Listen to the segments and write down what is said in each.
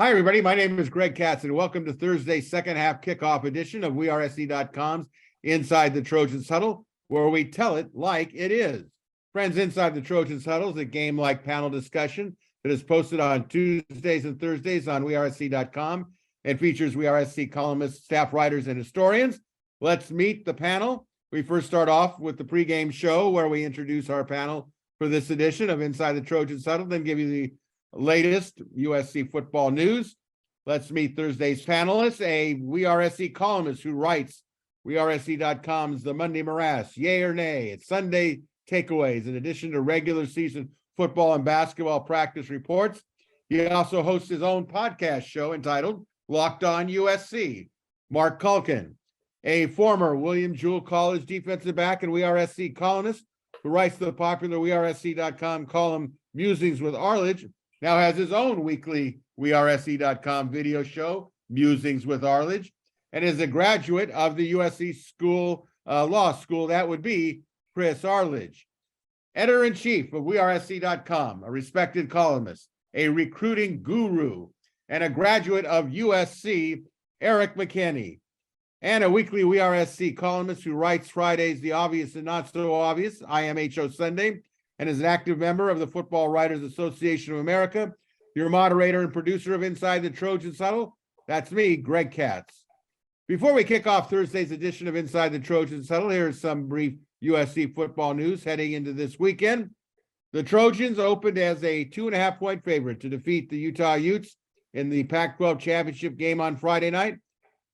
Hi, everybody. My name is Greg Katz, and welcome to Thursday's second half kickoff edition of WeAreSC.com's Inside the Trojans Huddle, where we tell it like it is. Friends, Inside the Trojans Huddle is a game-like panel discussion that is posted on Tuesdays and Thursdays on WeAreSC.com and features WeAreSC columnists, staff writers, and historians. Let's meet the panel. We first start off with the pregame show, where we introduce our panel for this edition of Inside the Trojans Huddle, then give you the latest USC football news. Let's meet Thursday's panelists, a WeAreSC columnist who writes WeAreSC.com's The Monday Morass, Yay or Nay, it's Sunday Takeaways, in addition to regular season football and basketball practice reports. He also hosts his own podcast show entitled Locked On USC. Marc Kulkin, a former William Jewell College defensive back and WeAreSC columnist who writes the popular WeAreSC.com column Musings with Arledge, now has his own weekly WeAreSC.com video show, Musings with Arledge, and is a graduate of the USC Law School. That would be Chris Arledge. Editor-in-chief of WeAreSC.com, a respected columnist, a recruiting guru, and a graduate of USC, Erik McKinney. And a weekly WeAreSC columnist who writes Fridays The Obvious and Not So Obvious, IMHO Sunday, and is an active member of the Football Writers Association of America. Your moderator and producer of Inside the Trojans Huddle, that's me, Greg Katz. Before we kick off Thursday's edition of Inside the Trojans Huddle, here's some brief USC football news heading into this weekend. The Trojans opened as a 2.5-point favorite to defeat the Utah Utes in the Pac-12 Championship Game on Friday night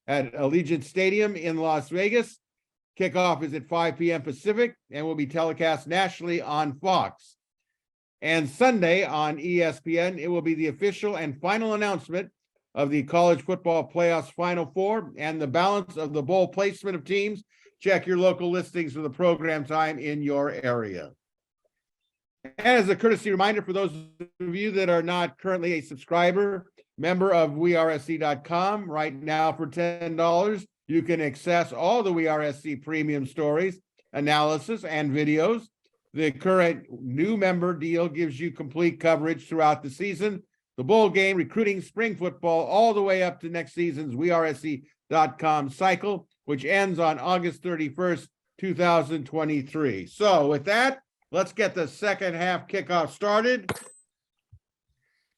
at Allegiant Stadium in Las Vegas. Kickoff is at 5 p.m. Pacific and will be telecast nationally on Fox. And Sunday on ESPN, it will be the official and final announcement of the college football playoffs Final Four and the balance of the bowl placement of teams. Check your local listings for the program time in your area. And as a courtesy reminder for those of you that are not currently a subscriber, member of WeAreSC.com, right now for $10, you can access all the WeAreSC premium stories, analysis, and videos. The current new member deal gives you complete coverage throughout the season, the bowl game, recruiting, spring football, all the way up to next season's WeAreSC.com cycle, which ends on August 31st, 2023. So with that, let's get the second half kickoff started.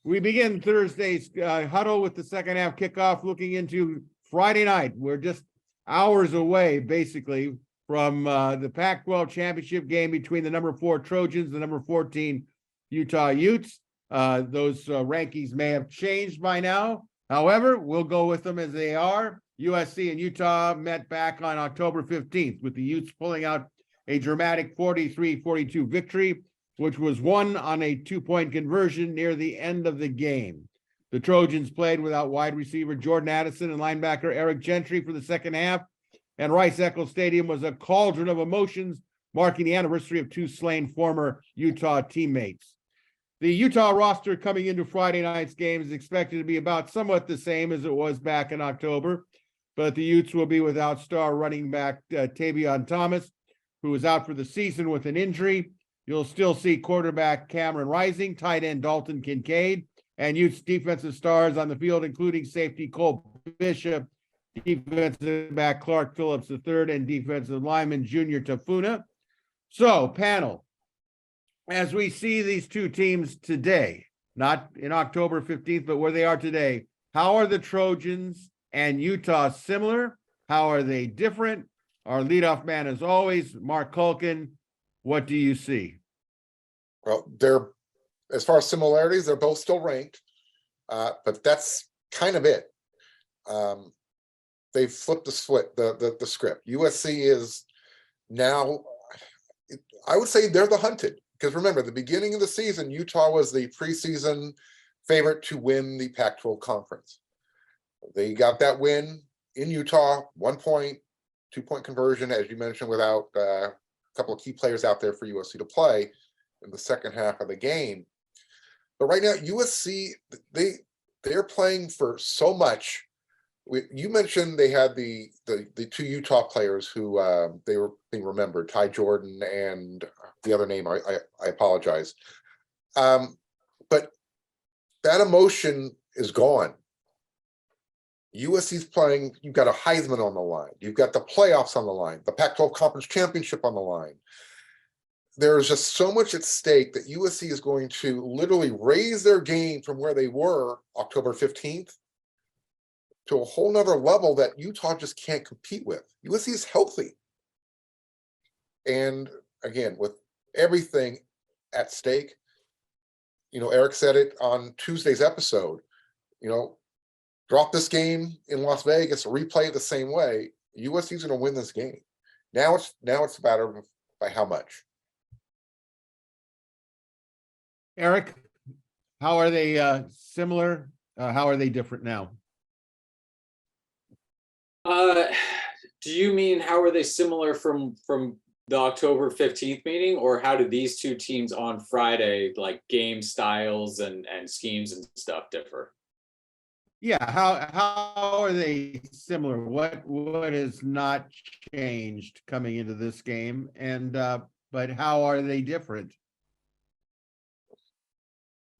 We begin Thursday's huddle with the second half kickoff, looking into Friday night. We're just hours away, basically, from the Pac-12 Championship Game between the number 4 Trojans, the number 14 Utah Utes. Those rankings may have changed by now. However, we'll go with them as they are. USC and Utah met back on October 15th, with the Utes pulling out a dramatic 43-42 victory, which was won on a 2-point conversion near the end of the game. The Trojans played without wide receiver Jordan Addison and linebacker Eric Gentry for the second half, and Rice-Eccles Stadium was a cauldron of emotions, marking the anniversary of 2 slain former Utah teammates. The Utah roster coming into Friday night's game is expected to be about somewhat the same as it was back in October, but the Utes will be without star running back Tavion Thomas, who is out for the season with an injury. You'll still see quarterback Cameron Rising, tight end Dalton Kincaid, and Utes defensive stars on the field, including safety Cole Bishop, defensive back Clark Phillips III, and defensive lineman Junior Tafuna. So, panel, as we see these two teams today, not in October 15th, but where they are today, how are the Trojans and Utah similar? How are they different? Our leadoff man, as always, Marc Kulkin. What do you see? Well, as far as similarities, they're both still ranked, but that's kind of it. They've flipped the script. USC is now, I would say they're the hunted, because remember, at the beginning of the season, Utah was the preseason favorite to win the Pac-12 conference. They got that win in Utah, 1 point, 2-point conversion, as you mentioned, without a couple of key players out there for USC to play in the second half of the game. But right now, USC, they're playing for so much. You mentioned they had the 2 Utah players who they were being remembered, Ty Jordan and the other name, I apologize. But that emotion is gone. USC's playing, you've got a Heisman on the line. You've got the playoffs on the line, the Pac-12 Conference Championship on the line. There's just so much at stake that USC is going to literally raise their game from where they were October 15th to a whole nother level that Utah just can't compete with. USC is healthy. And again, with everything at stake, Erik said it on Tuesday's episode, drop this game in Las Vegas, replay it the same way. USC is going to win this game. Now it's a matter of by how much. Erik, how are they similar? How are they different now? Do you mean how are they similar from the October 15th meeting, or how do these two teams on Friday, like game styles and schemes and stuff, differ? Yeah, how are they similar? What has not changed coming into this game? And but how are they different?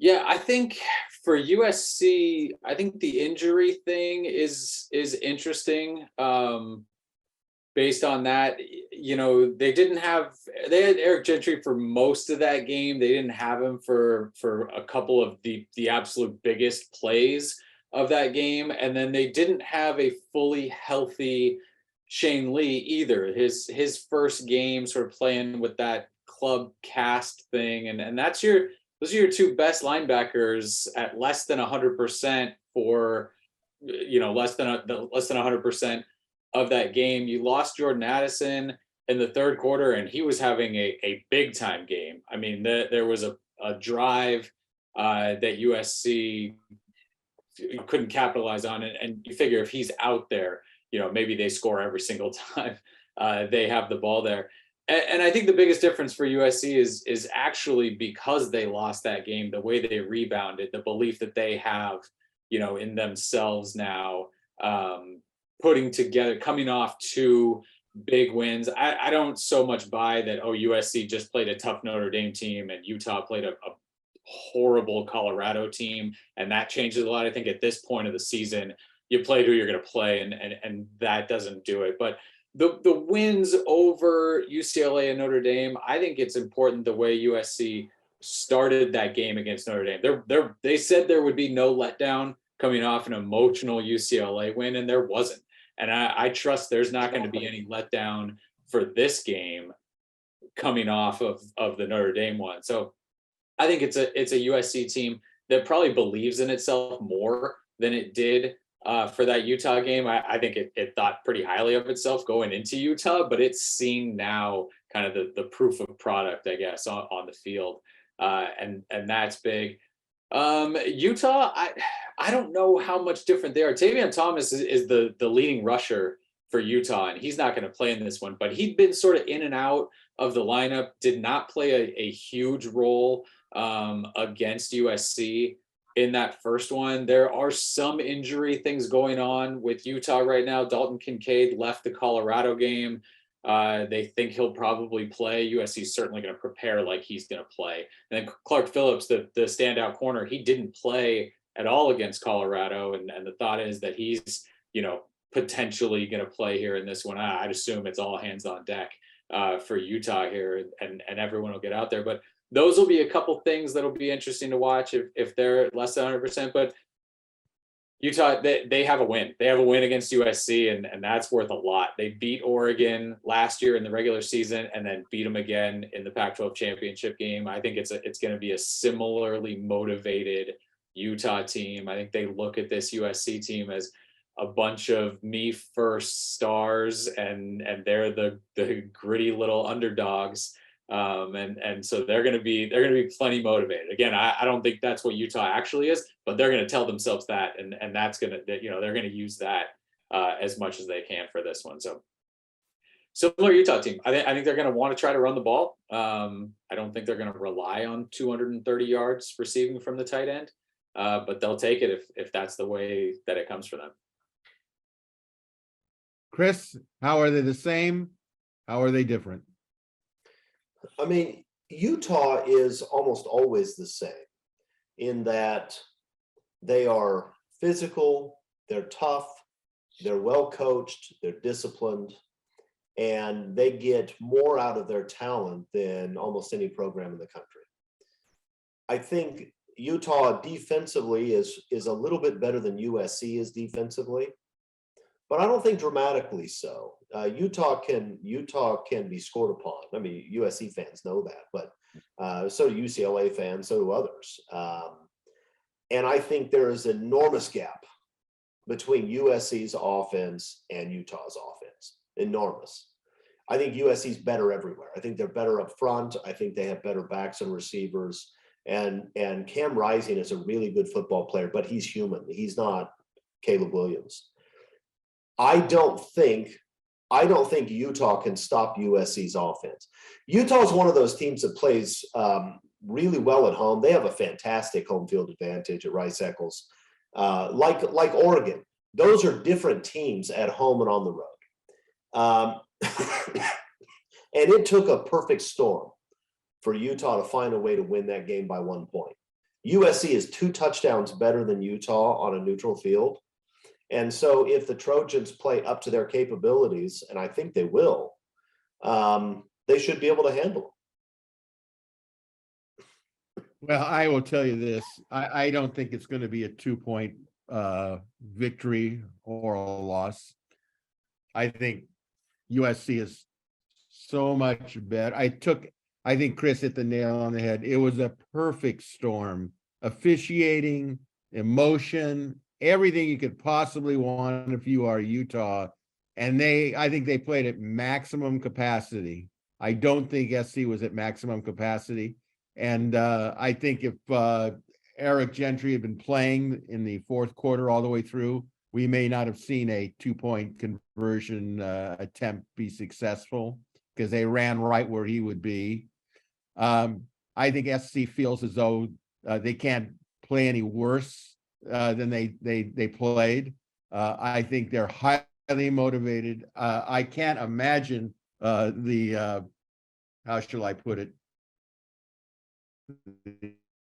Yeah, I think for USC, I think the injury thing is interesting. Based on that, they had Eric Gentry for most of that game. They didn't have him for a couple of the absolute biggest plays of that game. And then they didn't have a fully healthy Shane Lee either. His first game sort of playing with that club cast thing. And those are your two best linebackers at less than 100% for, less than 100% of that game. You lost Jordan Addison in the third quarter, and he was having a big time game. I mean, there was a drive that USC couldn't capitalize on it. And you figure if he's out there, maybe they score every single time they have the ball there. And I think the biggest difference for USC is actually because they lost that game, the way they rebounded, the belief that they have, in themselves now, putting together, coming off two big wins. I don't so much buy that, USC just played a tough Notre Dame team and Utah played a horrible Colorado team, and that changes a lot. I think at this point of the season, you played who you're going to play, and that doesn't do it. But the wins over UCLA and Notre Dame, I think it's important the way USC started that game against Notre Dame. They said there would be no letdown coming off an emotional UCLA win, and there wasn't. And I trust there's not going to be any letdown for this game coming off of the Notre Dame one. So I think it's a USC team that probably believes in itself more than it did for that Utah game. I think it thought pretty highly of itself going into Utah, but it's seen now kind of the proof of product, I guess, on the field. And that's big. Utah, I don't know how much different they are. Tavion Thomas is the leading rusher for Utah, and he's not going to play in this one, but he'd been sort of in and out of the lineup, did not play a huge role against USC in that first one. There are some injury things going on with Utah right now. Dalton Kincaid left the Colorado game. They think he'll probably play. USC is certainly going to prepare like he's going to play. And then Clark Phillips, the standout corner, he didn't play at all against Colorado. And the thought is that he's, potentially going to play here in this one. I'd assume it's all hands on deck for Utah here, and everyone will get out there. But those will be a couple things that'll be interesting to watch if they're less than 100%. But Utah, they have a win. They have a win against USC, and that's worth a lot. They beat Oregon last year in the regular season and then beat them again in the Pac-12 Championship Game. I think it's going to be a similarly motivated Utah team. I think they look at this USC team as a bunch of me first stars, and they're the gritty little underdogs. And so they're going to be plenty motivated. Again, I don't think that's what Utah actually is, but they're going to tell themselves that, and that's going to, they're going to use that as much as they can for this one. So similar Utah team. I think they're going to want to try to run the ball. I don't think they're going to rely on 230 yards receiving from the tight end, but they'll take it if that's the way that it comes for them. Chris, how are they the same? How are they different? I mean, Utah is almost always the same in that they are physical, they're tough, they're well coached, they're disciplined, and they get more out of their talent than almost any program in the country. I think Utah defensively is a little bit better than USC is defensively, but I don't think dramatically so. Utah can be scored upon. I mean, USC fans know that, but so do UCLA fans, so do others. And I think there is an enormous gap between USC's offense and Utah's offense. Enormous. I think USC's better everywhere. I think they're better up front. I think they have better backs and receivers. And Cam Rising is a really good football player, but he's human. He's not Caleb Williams. I don't think Utah can stop USC's offense. Utah is one of those teams that plays really well at home. They have a fantastic home field advantage at Rice-Eccles, like Oregon. Those are different teams at home and on the road. And it took a perfect storm for Utah to find a way to win that game by 1 point. USC is 2 touchdowns better than Utah on a neutral field. And so if the Trojans play up to their capabilities, and I think they will, they should be able to handle them. Well, I will tell you this. I don't think it's going to be a 2-point victory or a loss. I think USC is so much better. I think Chris hit the nail on the head. It was a perfect storm. Officiating, emotion, everything you could possibly want if you are Utah. And I think they played at maximum capacity. I don't think SC was at maximum capacity. And I think if Eric Gentry had been playing in the fourth quarter all the way through, we may not have seen a 2-point conversion attempt be successful because they ran right where he would be. I think SC feels as though they can't play any worse than they played. I think they're highly motivated. I can't imagine how shall I put it?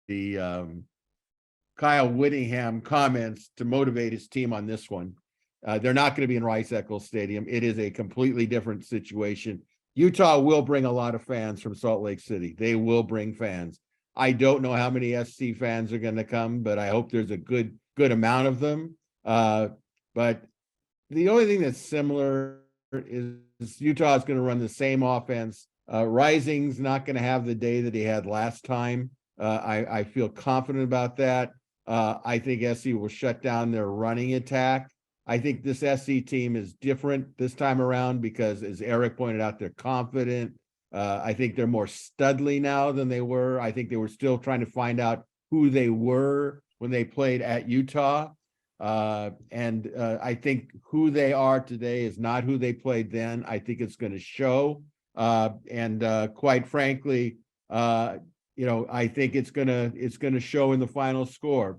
The Kyle Whittingham comments to motivate his team on this one. They're not going to be in Rice-Eccles Stadium. It is a completely different situation. Utah will bring a lot of fans from Salt Lake City. They will bring fans. I don't know how many SC fans are going to come, but I hope there's a good amount of them. But the only thing that's similar is Utah is going to run the same offense. Rising's not going to have the day that he had last time. I feel confident about that. I think SC will shut down their running attack. I think this SC team is different this time around because, as Eric pointed out, they're confident. I think they're more studly now than they were. I think they were still trying to find out who they were when they played at Utah. And I think who they are today is not who they played then. I think it's going to show. And quite frankly, I think it's going to show in the final score.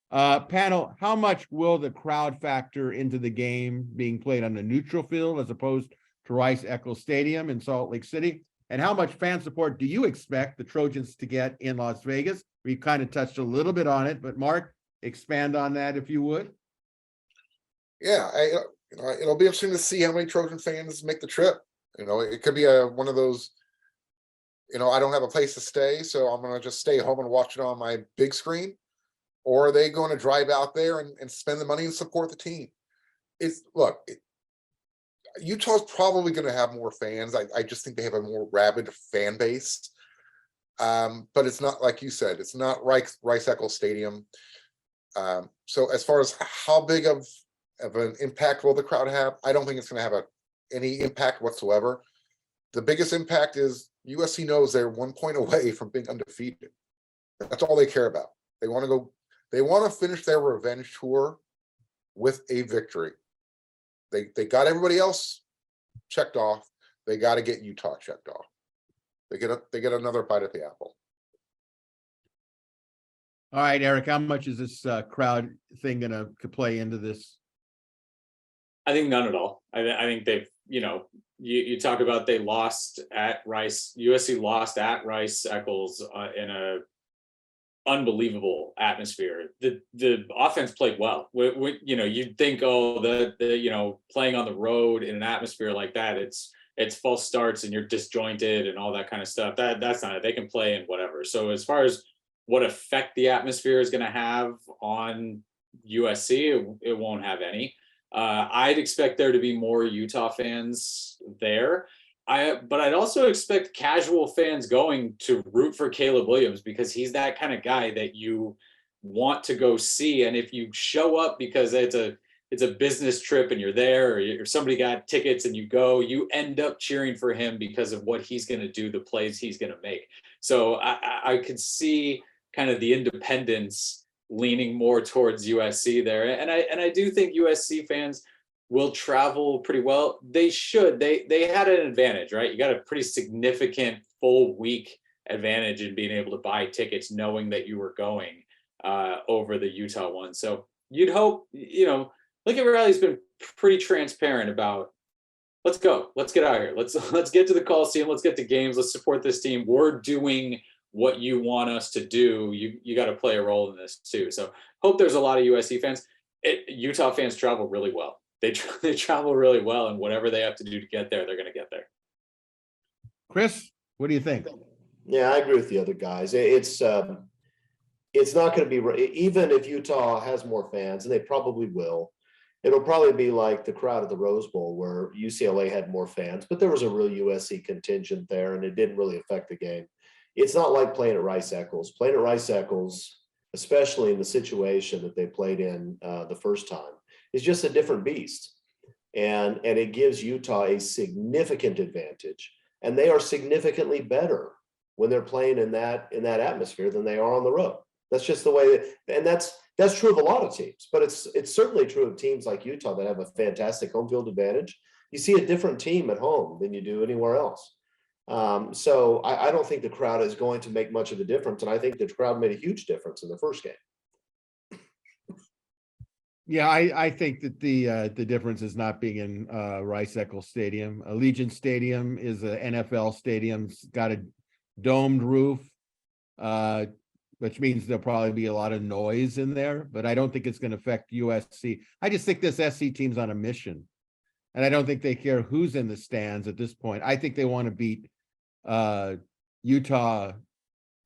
Panel, how much will the crowd factor into the game being played on a neutral field as opposed to Rice-Eccles Stadium in Salt Lake City? And how much fan support do you expect the Trojans to get in Las Vegas? We kind of touched a little bit on it, but Mark, expand on that if you would. Yeah, it'll be interesting to see how many Trojan fans make the trip. It could be one of those, I don't have a place to stay, so I'm going to just stay home and watch it on my big screen. Or are they going to drive out there and spend the money and support the team? Utah's probably going to have more fans. I just think they have a more rabid fan base. But it's not, like you said, it's not Rice-Eccles Stadium. So as far as how big of an impact will the crowd have, I don't think it's going to have any impact whatsoever. The biggest impact is USC knows they're 1 point away from being undefeated. That's all they care about. They want to finish their revenge tour with a victory. They got everybody else checked off. They got to get Utah checked off. They get another bite at the apple. All right, Eric, how much is this crowd thing going to play into this? I think none at all. I think they've, you talk about they lost at Rice. USC lost at Rice-Eccles in unbelievable atmosphere. The offense played well. You'd think, oh, the playing on the road in an atmosphere like that, it's false starts and you're disjointed and all that kind of stuff. That's not it. They can play in whatever. So as far as what effect the atmosphere is going to have on USC, it won't have any. I'd expect there to be more Utah fans there. But I'd also expect casual fans going to root for Caleb Williams, because he's that kind of guy that you want to go see. And if you show up because it's a business trip and you're there, or somebody got tickets and you go, you end up cheering for him because of what he's going to do, the plays he's going to make. So I could see kind of the independents leaning more towards USC there. And I do think USC fans will travel pretty well. They should. They had an advantage, right? You got a pretty significant full week advantage in being able to buy tickets, knowing that you were going over the Utah one. So you'd hope, Lincoln Riley's been pretty transparent about, let's go, let's get out here, let's get to the Coliseum, let's get to games, let's support this team. We're doing what you want us to do. You got to play a role in this too. So hope there's a lot of USC fans. Utah fans travel really well. They travel really well, and whatever they have to do to get there, they're going to get there. Chris, what do you think? Yeah, I agree with the other guys. It's not going to be, even if Utah has more fans, and they probably will, it'll probably be like the crowd at the Rose Bowl, where UCLA had more fans, but there was a real USC contingent there, and it didn't really affect the game. It's not like playing at Rice-Eccles. Playing at Rice-Eccles, especially in the situation that they played in the first time, is just a different beast. And it gives Utah a significant advantage. And they are significantly better when they're playing in that atmosphere than they are on the road. That's just the way and that's true of a lot of teams, but it's certainly true of teams like Utah that have a fantastic home field advantage. You see a different team at home than you do anywhere else. So I don't think the crowd is going to make much of a difference. And I think the crowd made a huge difference in the first game. Yeah, I think that the difference is not being in Rice-Eccles Stadium. Allegiant Stadium is an NFL stadium. It's got a domed roof, which means there'll probably be a lot of noise in there, but I don't think it's going to affect USC. I just think this SC team's on a mission, and I don't think they care who's in the stands at this point. I think they want to beat Utah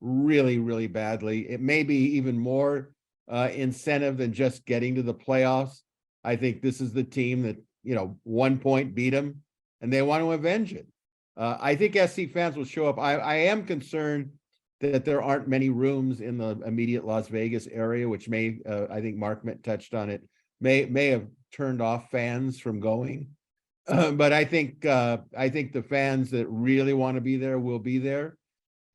really, really badly. It may be even more incentive than just getting to the playoffs. I think this is the team that, 1 point beat them, and they want to avenge it. I think SC fans will show up. I am concerned that there aren't many rooms in the immediate Las Vegas area, which may, I think Mark touched on it, may have turned off fans from going. But I think the fans that really want to be there will be there.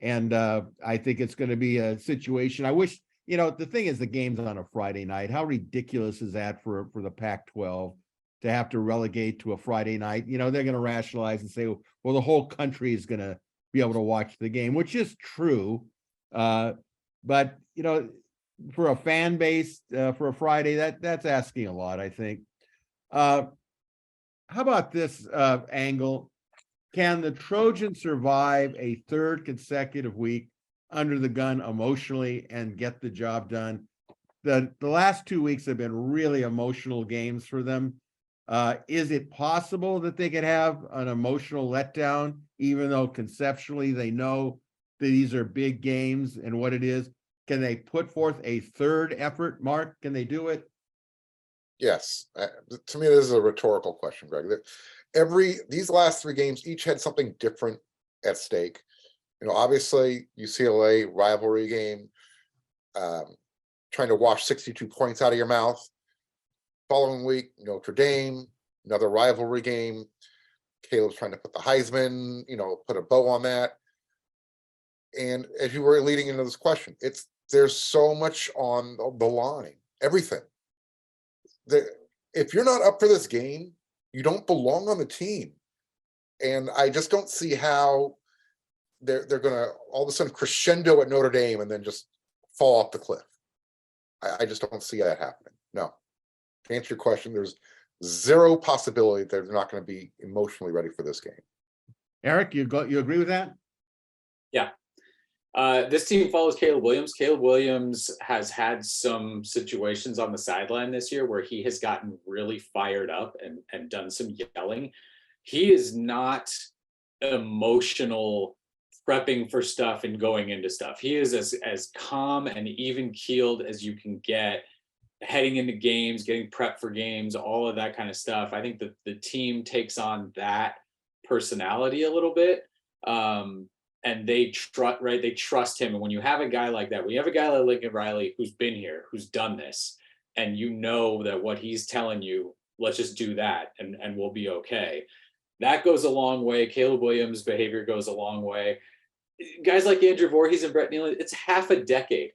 And I think it's going to be a situation. I wish, the thing is, the game's on a Friday night. How ridiculous is that for the Pac-12 to have to relegate to a Friday night? They're going to rationalize and say, well, the whole country is going to be able to watch the game, which is true. But, for a fan base, for a Friday, that's asking a lot, I think. How about this angle? Can the Trojans survive a third consecutive week under the gun emotionally and get the job done? The last 2 weeks have been really emotional games for them. Is it possible that they could have an emotional letdown, even though conceptually they know that these are big games and what it is? Can they put forth a third effort, Mark? Can they do it? Yes. To me, this is a rhetorical question, Greg. These last 3 games each had something different at stake. Obviously UCLA rivalry game, trying to wash 62 points out of your mouth. Following week, Notre Dame, another rivalry game. Caleb's trying to put the Heisman, put a bow on that. And as you were leading into this question, there's so much on the line, everything. If you're not up for this game, you don't belong on the team. And I just don't see how they're going to all of a sudden crescendo at Notre Dame and then just fall off the cliff. I just don't see that happening. No. To answer your question, there's zero possibility that they're not going to be emotionally ready for this game. Erik, you agree with that? Yeah. This team follows Caleb Williams. Caleb Williams has had some situations on the sideline this year where he has gotten really fired up and done some yelling. He is not emotional prepping for stuff and going into stuff. He is as calm and even keeled as you can get heading into games, getting prepped for games, all of that kind of stuff. I think that the team takes on that personality a little bit. And they trust him. And when you have a guy like that, when you have a guy like Lincoln Riley who's been here, who's done this, and you know that what he's telling you, let's just do that and we'll be okay. That goes a long way. Caleb Williams' behavior goes a long way. Guys like Andrew Voorhees and Brett Nealon, it's half a decade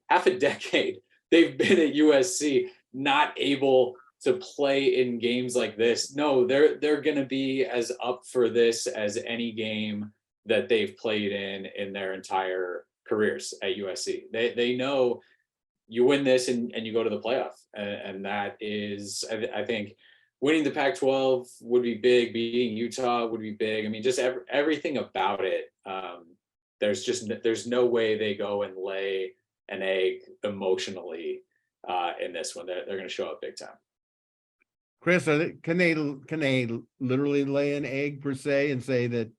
they've been at USC, not able to play in games like this. No, they're going to be as up for this as any game that they've played in their entire careers at USC. They know you win this and you go to the playoff. And that is, I think, winning the Pac-12 would be big. Beating Utah would be big. I mean, just everything about it. There's no way they go and lay an egg emotionally in this one. They're going to show up big time. Chris, can they literally lay an egg per se and say that,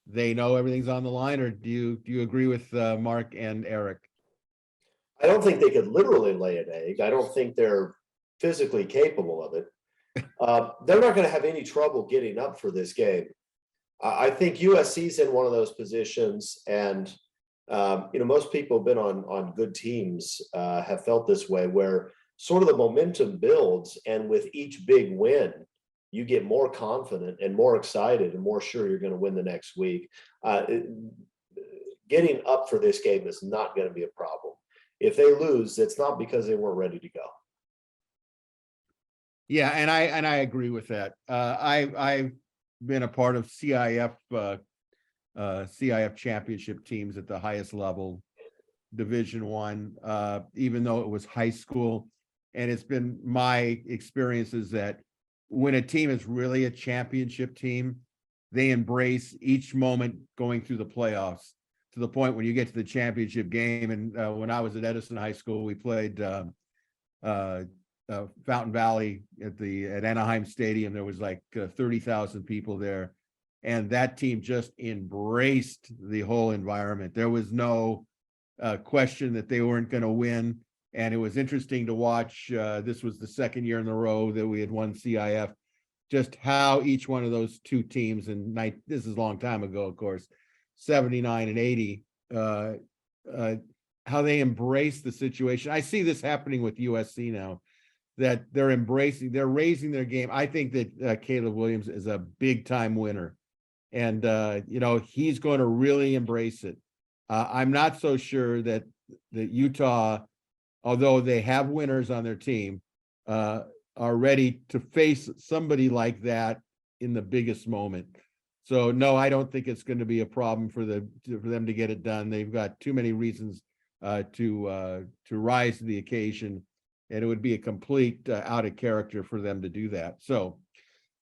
they know everything's on the line, or do you agree with Marc and Erik? I don't think they could literally lay an egg. I don't think they're physically capable of it. They're not going to have any trouble getting up for this game. I think USC's in one of those positions, and most people have been on good teams have felt this way, where sort of the momentum builds, and with each big win, you get more confident and more excited and more sure you're going to win the next week. Getting up for this game is not going to be a problem. If they lose, it's not because they weren't ready to go. Yeah, and I agree with that. I've been a part of CIF championship teams at the highest level, Division I, even though it was high school, and it's been my experiences that when a team is really a championship team, they embrace each moment going through the playoffs to the point when you get to the championship game. And when I was at Edison High School, we played Fountain Valley at Anaheim Stadium. There was like 30,000 people there, and that team just embraced the whole environment. There was no question that they weren't going to win. And it was interesting to watch. This was the second year in a row that we had won CIF, just how each one of those two teams, and this is a long time ago, of course, 79 and 80, how they embrace the situation. I see this happening with USC now, that they're raising their game. I think that Caleb Williams is a big time winner, and he's going to really embrace it. I'm not so sure that Utah, although they have winners on their team, are ready to face somebody like that in the biggest moment. So no, I don't think it's going to be a problem for them to get it done. They've got too many reasons to rise to the occasion, and it would be a complete out of character for them to do that. So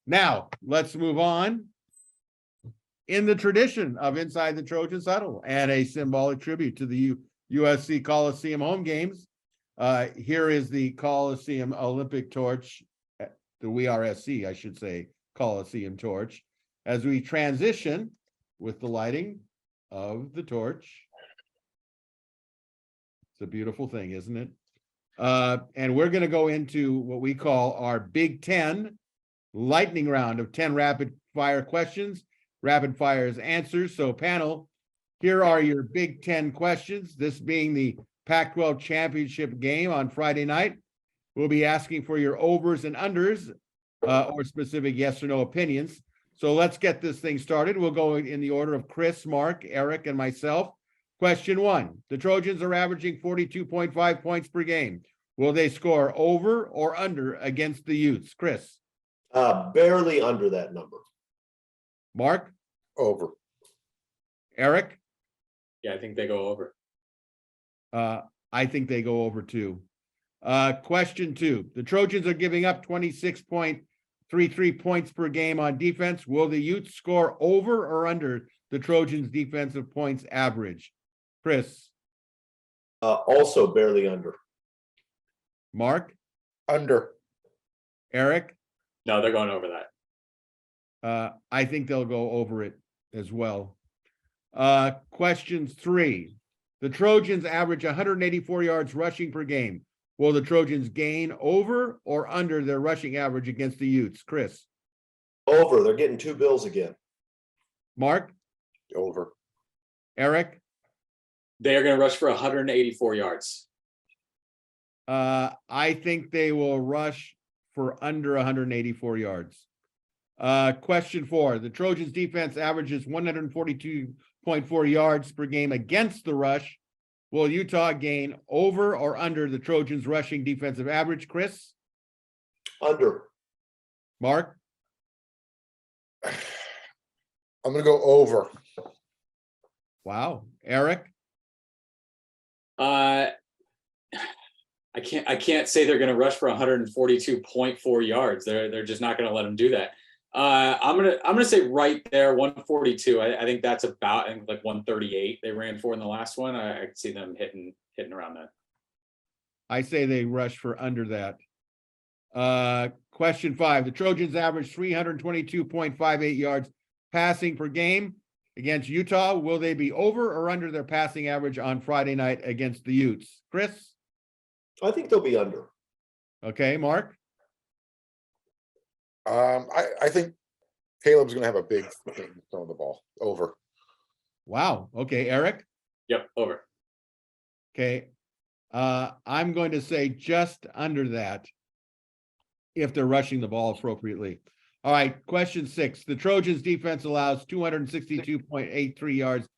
now let's move on. In the tradition of Inside the Trojans Huddle and a symbolic tribute to the USC Coliseum home games, here is the Coliseum Olympic torch, the WeAreSC, I should say, Coliseum torch, as we transition with the lighting of the torch. It's a beautiful thing, isn't it? And we're going to go into what we call our Big Ten lightning round of 10 rapid fire questions, rapid fires answers. So panel, here are your Big Ten questions. This being the Pac-12 Championship Game on Friday night. We'll be asking for your overs and unders or specific yes or no opinions. So let's get this thing started. We'll go in the order of Chris, Marc, Erik, and myself. Question 1. The Trojans are averaging 42.5 points per game. Will they score over or under against the Utes? Chris? Barely under that number. Marc? Over. Erik? Yeah, I think they go over. I think they go over too. Question 2. The Trojans are giving up 26.33 points per game on defense. Will the Utes score over or under the Trojans' defensive points average? Chris, Also barely under. Mark, Under. Erik. No, they're going over that. I think they'll go over it as well. Question 3. The Trojans average 184 yards rushing per game. Will the Trojans gain over or under their rushing average against the Utes? Chris, Over. They're getting 2 bills again. Mark, Over. Erik. They are going to rush for 184 yards. I think they will rush for under 184 yards. Question 4. The Trojans defense averages 142.4 yards per game against the rush. Will Utah gain over or under the Trojans rushing defensive average? Chris, Under. Mark, I'm going to go over. wow, Erik. I can't say they're going to rush for 142.4 yards. They're just not going to let them do that. I'm gonna say right there 142. I think that's about like 138 they ran for in the last one. I could see them hitting around that. I say they rush for under that. Question 5. The Trojans average 322.58 yards passing per game against Utah. Will they be over or under their passing average on Friday night against the Utes? Chris? I think they'll be under. Okay, Mark? I think Caleb's going to have a big game throwing the ball. Over. Wow. Okay, Erik? Yep, over. Okay. I'm going to say just under that if they're rushing the ball appropriately. All right, question 6. The Trojans defense allows 262.83 yards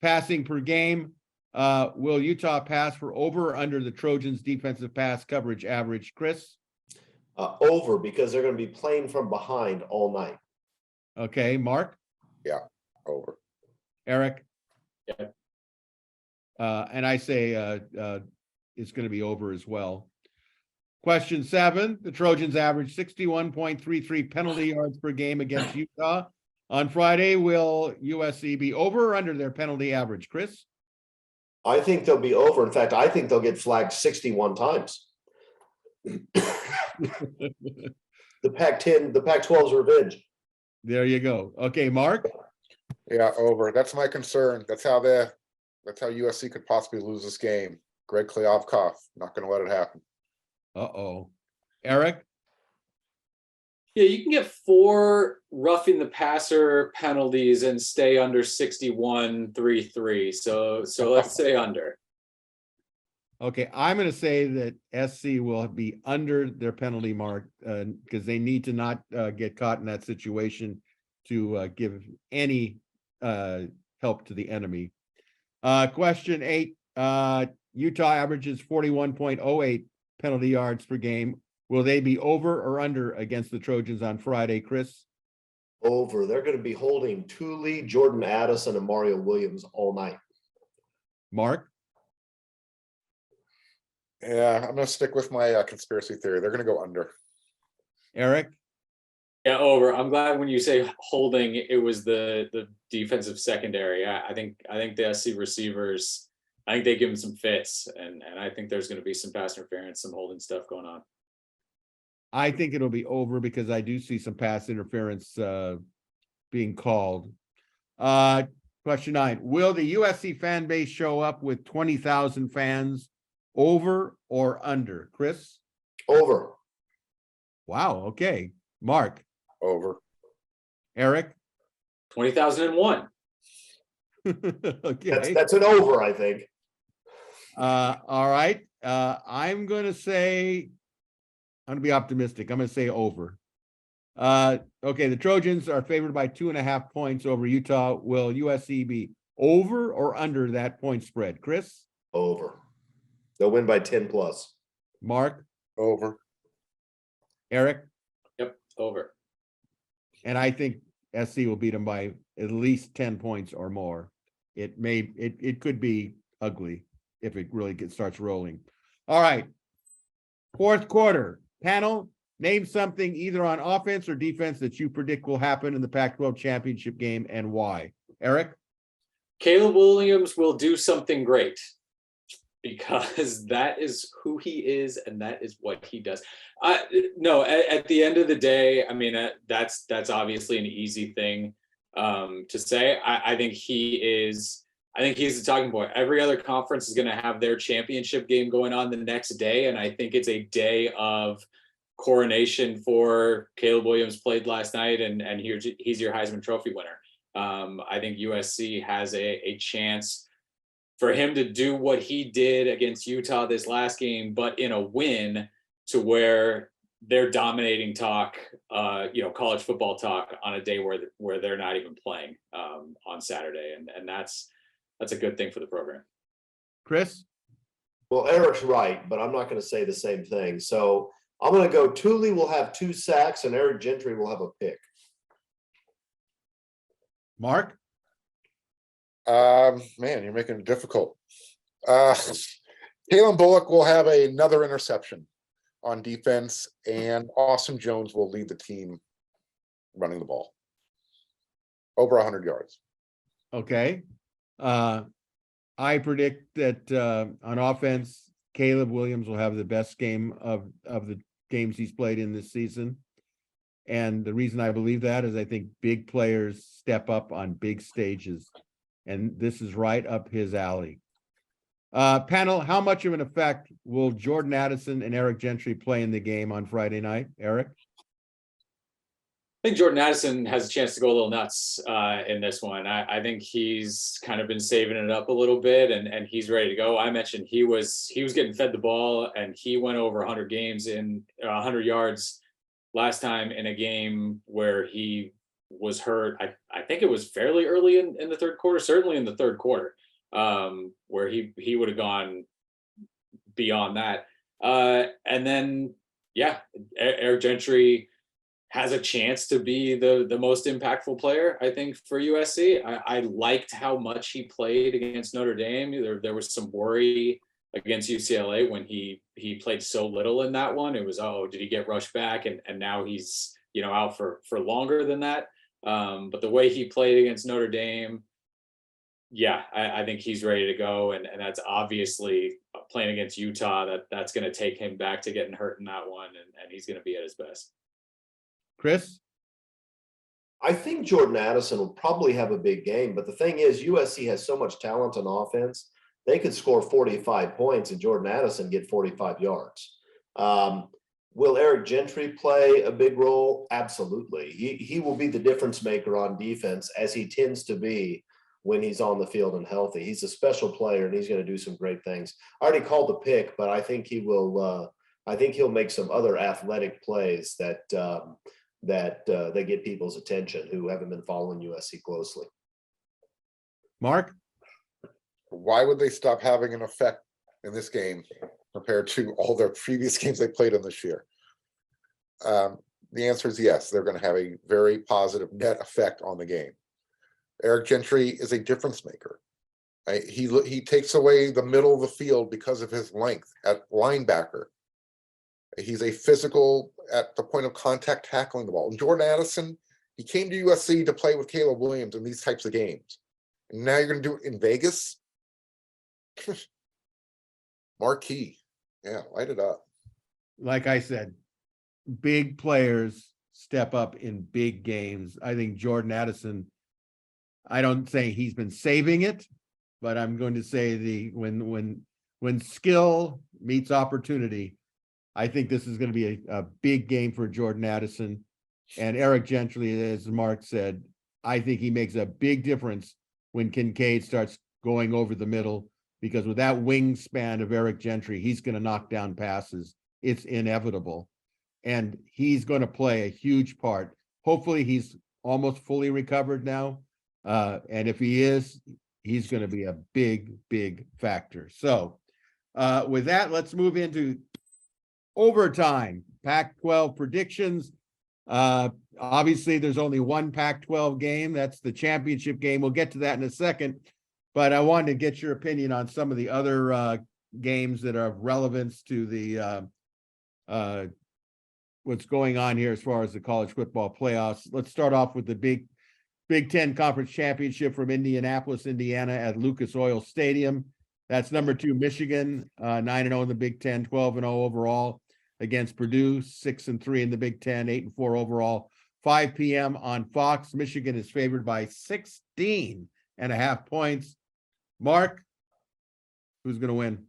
passing per game. Will Utah pass for over or under the Trojans defensive pass coverage average? Chris? Over, because they're going to be playing from behind all night. Okay, Mark? Over. Erik? Yeah. And I say it's going to be over as well. Question 7. The Trojans average 61.33 penalty yards per game against Utah. On Friday, will USC be over or under their penalty average? Chris? I think they'll be over. In fact, I think they'll get flagged 61 times. The Pac-10, the Pac-12's revenge. There you go. Okay, Mark? Yeah, over. That's my concern. That's how USC could possibly lose this game. Greg Klyavkov, not going to let it happen. Uh-oh. Erik? Yeah, you can get 4 roughing the passer penalties and stay under 61.33. So let's say under. Okay, I'm going to say that SC will be under their penalty mark because they need to not get caught in that situation to give any help to the enemy. Question 8, Utah averages 41.08 penalty yards per game. Will they be over or under against the Trojans on Friday, Chris? Over. They're going to be holding Thule, Jordan Addison, and Mario Williams all night. Mark? Yeah, I'm going to stick with my conspiracy theory. They're going to go under. Erik? Yeah, over. I'm glad when you say holding, it was the defensive secondary. I think the SC receivers, I think they give them some fits, and I think there's going to be some pass interference, some holding stuff going on. I think it'll be over because I do see some pass interference being called. Question 9. Will the USC fan base show up with 20,000 fans? Over or under? Chris? Over. Wow. Okay. Mark? Over. Erik? 20,001. Okay. That's an over, I think. All right. I'm going to be optimistic. I'm going to say over. Okay. The Trojans are favored by 2.5 points over Utah. Will USC be over or under that point spread? Chris? Over. They'll win by 10 plus. Mark? Over. Erik? Yep, over. And I think SC will beat them by at least 10 points or more. It could be ugly if it really starts rolling. All right. Fourth quarter. Panel, name something either on offense or defense that you predict will happen in the Pac-12 Championship game and why. Erik? Caleb Williams will do something great, because that is who he is and that is what he does. No, at the end of the day, I mean, that's obviously an easy thing to say. I think he's the talking point. Every other conference is going to have their championship game going on the next day, and I think it's a day of coronation for Caleb Williams. Played last night, and he's your Heisman Trophy winner. I think USC has a chance for him to do what he did against Utah this last game, but in a win, to where they're dominating talk, college football talk on a day where they're not even playing on Saturday, and that's a good thing for the program. Chris? Well, Eric's right, but I'm not going to say the same thing. So I'm going to go Thule will have 2 sacks and Eric Gentry will have a pick. Mark? Man, you're making it difficult. Kalen Bullock will have another interception on defense, and Austin Jones will lead the team running the ball. Over 100 yards. Okay. I predict that on offense, Caleb Williams will have the best game of the games he's played in this season. And the reason I believe that is I think big players step up on big stages. And this is right up his alley. Panel, how much of an effect will Jordan Addison and Eric Gentry play in the game on Friday night? Eric? I think Jordan Addison has a chance to go a little nuts in this one. I think he's kind of been saving it up a little bit, and he's ready to go. I mentioned he was getting fed the ball, and he went over 100 yards last time in a game where he was hurt. I think it was fairly early in the third quarter, certainly in the third quarter, where he would have gone beyond that. And then, Eric Gentry has a chance to be the most impactful player, I think, for USC. I liked how much he played against Notre Dame. There was some worry against UCLA when he played so little in that one. It was, did he get rushed back? And now he's, out for longer than that. But the way he played against Notre Dame, I think he's ready to go. And that's obviously playing against Utah, that's going to take him back to getting hurt in that one. And he's going to be at his best. Chris? I think Jordan Addison will probably have a big game, but the thing is, USC has so much talent on offense, they could score 45 points and Jordan Addison get 45 yards. Will Eric Gentry play a big role? Absolutely. He will be the difference maker on defense, as he tends to be when he's on the field and healthy. He's a special player, and he's going to do some great things. I already called the pick, but I think he will. I think he'll make some other athletic plays that get people's attention who haven't been following USC closely. Mark? Why would they stop having an effect in this game compared to all their previous games they played in this year? The answer is yes. They're going to have a very positive net effect on the game. Eric Gentry is a difference maker. He takes away the middle of the field because of his length at linebacker. He's a physical at the point of contact tackling the ball. And Jordan Addison, he came to USC to play with Caleb Williams in these types of games. And now you're going to do it in Vegas? Marquee. Yeah, light it up. Like I said, big players step up in big games. I think Jordan Addison, I don't say he's been saving it, but I'm going to say when skill meets opportunity, I think this is going to be a big game for Jordan Addison. And Eric Gentry, as Mark said, I think he makes a big difference when Kincaid starts going over the middle, because with that wingspan of Eric Gentry, he's going to knock down passes. It's inevitable. And he's going to play a huge part. Hopefully he's almost fully recovered now. And if he is, he's going to be a big, big factor. So with that, let's move into overtime. Pac-12 predictions. Obviously, there's only one Pac-12 game. That's the championship game. We'll get to that in a second. But I wanted to get your opinion on some of the other games that are of relevance to the what's going on here as far as the college football playoffs. Let's start off with the Big Ten Conference Championship from Indianapolis, Indiana at Lucas Oil Stadium. That's number 2, Michigan, 9-0 in the Big Ten, 12-0 overall against Purdue, 6-3 in the Big Ten, 8-4 overall. 5 p.m. on Fox. Michigan is favored by 16.5 points. Mark, who's going to win?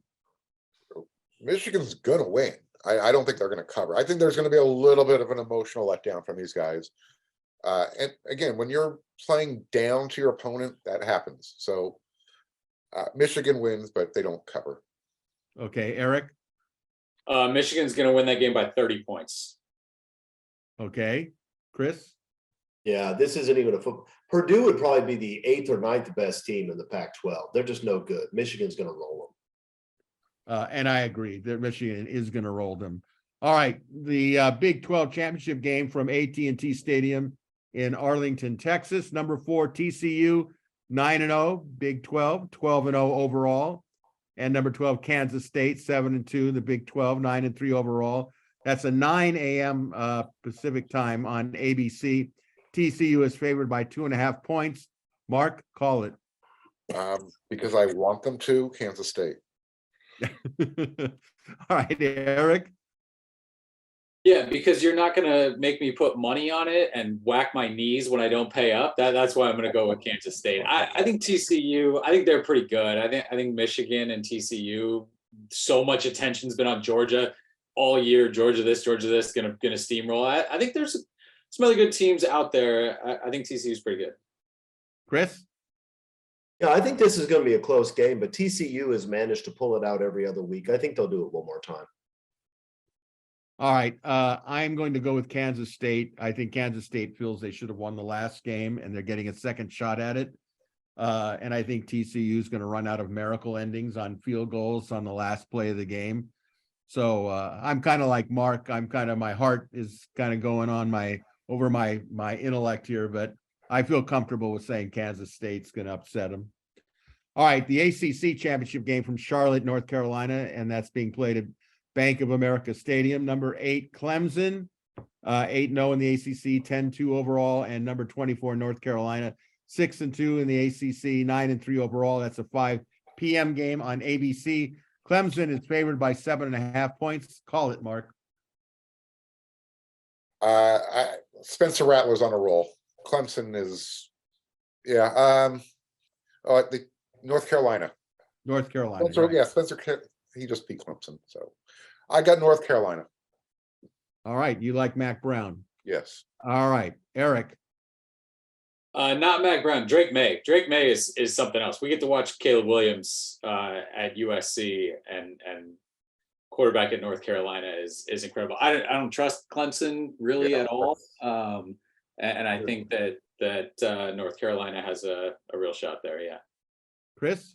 Michigan's going to win. I don't think they're going to cover. I think there's going to be a little bit of an emotional letdown from these guys. And again, when you're playing down to your opponent, that happens. So Michigan wins, but they don't cover. Okay, Erik. Michigan's going to win that game by 30 points. Okay, Chris. Yeah, this isn't even a football. Purdue would probably be the 8th or 9th best team in the Pac-12. They're just no good. Michigan's going to roll them. And I agree that Michigan is going to roll them. All right, the Big 12 championship game from AT&T Stadium in Arlington, Texas. Number 4, TCU, 9-0, Big 12, 12-0 overall. And number 12, Kansas State, 7-2, the Big 12, 9-3 overall. That's a 9 a.m. Pacific time on ABC. TCU is favored by 2.5 points. Mark, call it. Because I want them to, Kansas State. All right, Erik. Yeah, because you're not going to make me put money on it and whack my knees when I don't pay up. That's why I'm going to go with Kansas State. I think TCU, I think they're pretty good. I think Michigan and TCU, so much attention's been on Georgia all year. Georgia this, going to steamroll. I think there's some other good teams out there. I think TCU is pretty good. Chris? Yeah, I think this is going to be a close game, but TCU has managed to pull it out every other week. I think they'll do it one more time. All right. I'm going to go with Kansas State. I think Kansas State feels they should have won the last game and they're getting a second shot at it. And I think TCU is going to run out of miracle endings on field goals on the last play of the game. So I'm kind of like Mark. My heart is kind of going on my intellect here, but I feel comfortable with saying Kansas State's going to upset them. All right. The ACC championship game from Charlotte, North Carolina, and that's being played at Bank of America Stadium. Number 8, Clemson, 8-0 in the ACC, 10-2 overall, and number 24, North Carolina, 6-2 in the ACC, 9-3 overall. That's a 5 p.m. game on ABC. Clemson is favored by 7.5 points. Call it, Mark. Spencer Rattler's on a roll. Clemson is, North Carolina. North Carolina. Spencer, right. Yeah, Spencer, he just beat Clemson. So I got North Carolina. All right. You like Mac Brown. Yes. All right. Erik. Not Mac Brown, Drake May. Drake May is something else. We get to watch Caleb Williams at USC and quarterback at North Carolina is incredible. I don't trust Clemson really at all. And I think that North Carolina has a real shot there. Yeah. Chris?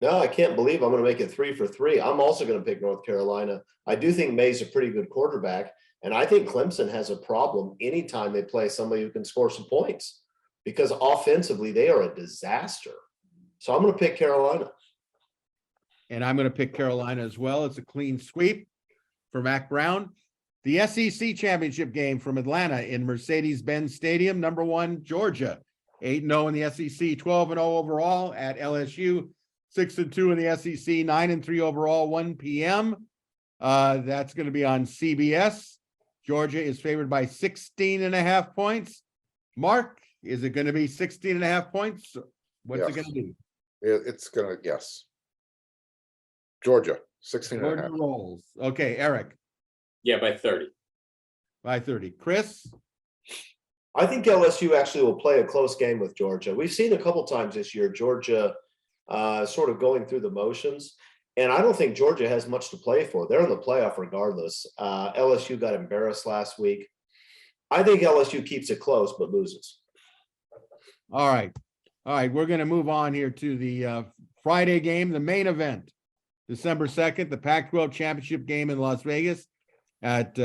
No, I can't believe I'm going to make it 3 for 3. I'm also going to pick North Carolina. I do think May's a pretty good quarterback, and I think Clemson has a problem anytime they play somebody who can score some points because offensively they are a disaster. So I'm going to pick Carolina. And I'm going to pick Carolina as well. It's a clean sweep for Mac Brown. The SEC championship game from Atlanta in Mercedes-Benz Stadium. Number 1, Georgia, 8-0 in the SEC, 12-0 overall at LSU. 6-2 in the SEC, 9-3 overall, 1 p.m. That's going to be on CBS. Georgia is favored by 16.5 points. Mark, is it going to be 16.5 points? What's it going to be? It's going to, yes. Georgia, 16.5. Georgia rolls. Okay, Erik. Yeah, by 30. By 30. Chris? I think LSU actually will play a close game with Georgia. We've seen a couple times this year, Georgia sort of going through the motions. And I don't think Georgia has much to play for. They're in the playoff regardless. LSU got embarrassed last week. I think LSU keeps it close, but loses. All right. We're going to move on here to the Friday game, the main event. December 2nd, the Pac-12 Championship Game in Las Vegas at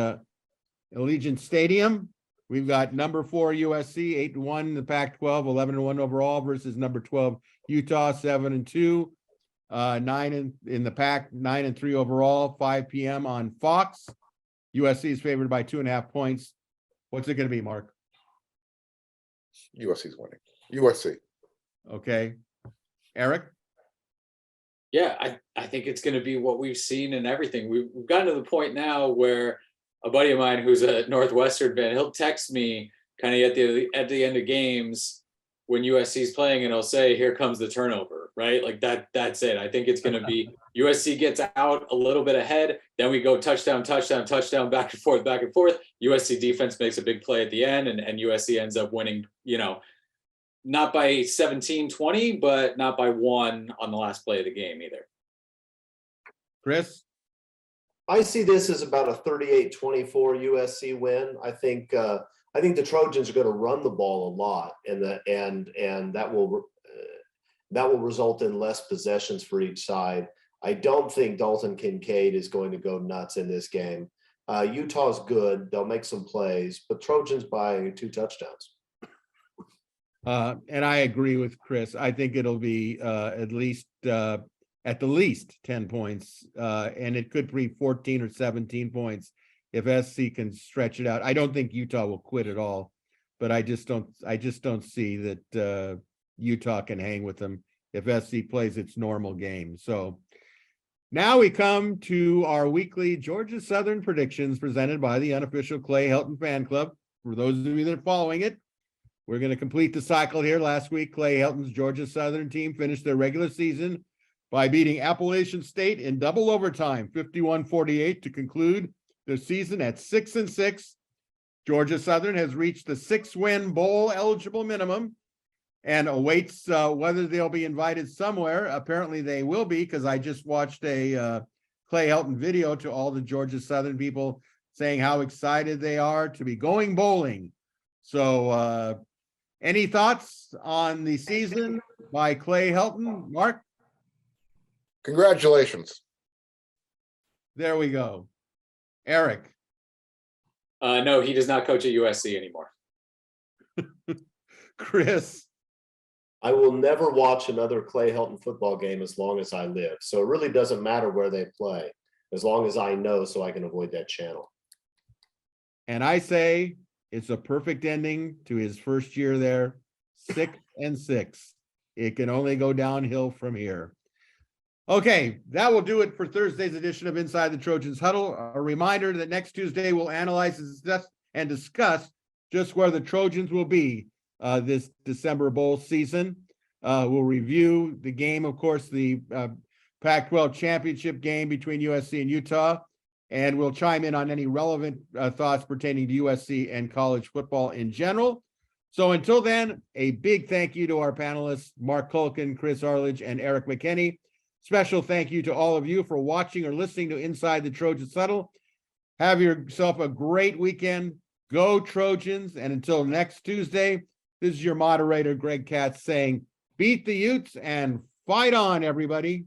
Allegiant Stadium. We've got number 4 USC, 8-1 in the Pac-12, 11-1 overall versus number 12 Utah, 7-2, 9 in the Pac, 9-3 overall, 5 p.m. on Fox. USC is favored by 2.5 points. What's it going to be, Mark? USC's winning. USC. Okay. Erik? Yeah, I think it's going to be what we've seen and everything. We've gotten to the point now where a buddy of mine who's a Northwestern fan, he'll text me kind of at the end of games when USC is playing, and he'll say, "Here comes the turnover," right? Like that's it. I think it's going to be USC gets out a little bit ahead, then we go touchdown, touchdown, touchdown, back and forth, back and forth. USC defense makes a big play at the end, and USC ends up winning, not by 17-20, but not by 1 on the last play of the game either. Chris? I see this as about a 38-24 USC win. I think the Trojans are going to run the ball a lot, and that will result in less possessions for each side. I don't think Dalton Kincaid is going to go nuts in this game. Utah's good; they'll make some plays, but Trojans by 2 touchdowns. And I agree with Chris. I think it'll be at the least 10 points, and it could be 14 or 17 points if SC can stretch it out. I don't think Utah will quit at all, but I just don't see that Utah can hang with them if SC plays its normal game. So now we come to our weekly Georgia Southern predictions presented by the unofficial Clay Helton fan club. For those of you that are following it, we're going to complete the cycle here. Last week, Clay Helton's Georgia Southern team finished their regular season by beating Appalachian State in double overtime, 51-48, to conclude their season at 6-6. Georgia Southern has reached the 6-win bowl eligible minimum and awaits whether they'll be invited somewhere. Apparently they will be, because I just watched a Clay Helton video to all the Georgia Southern people saying how excited they are to be going bowling. So any thoughts on the season by Clay Helton? Mark? Congratulations. There we go. Erik? No, he does not coach at USC anymore. Chris? I will never watch another Clay Helton football game as long as I live. So it really doesn't matter where they play, as long as I know, so I can avoid that channel. And I say it's a perfect ending to his first year there, 6-6. It can only go downhill from here. Okay, that will do it for Thursday's edition of Inside the Trojans Huddle. A reminder that next Tuesday we'll analyze and discuss just where the Trojans will be this December bowl season. We'll review the game, of course, the Pac-12 Championship Game between USC and Utah, and we'll chime in on any relevant thoughts pertaining to USC and college football in general. So until then, a big thank you to our panelists, Marc Kulkin, Chris Arledge, and Erik McKinney. Special thank you to all of you for watching or listening to Inside the Trojans Huddle. Have yourself a great weekend. Go Trojans. And until next Tuesday, this is your moderator, Greg Katz, saying, beat the Utes and fight on, everybody.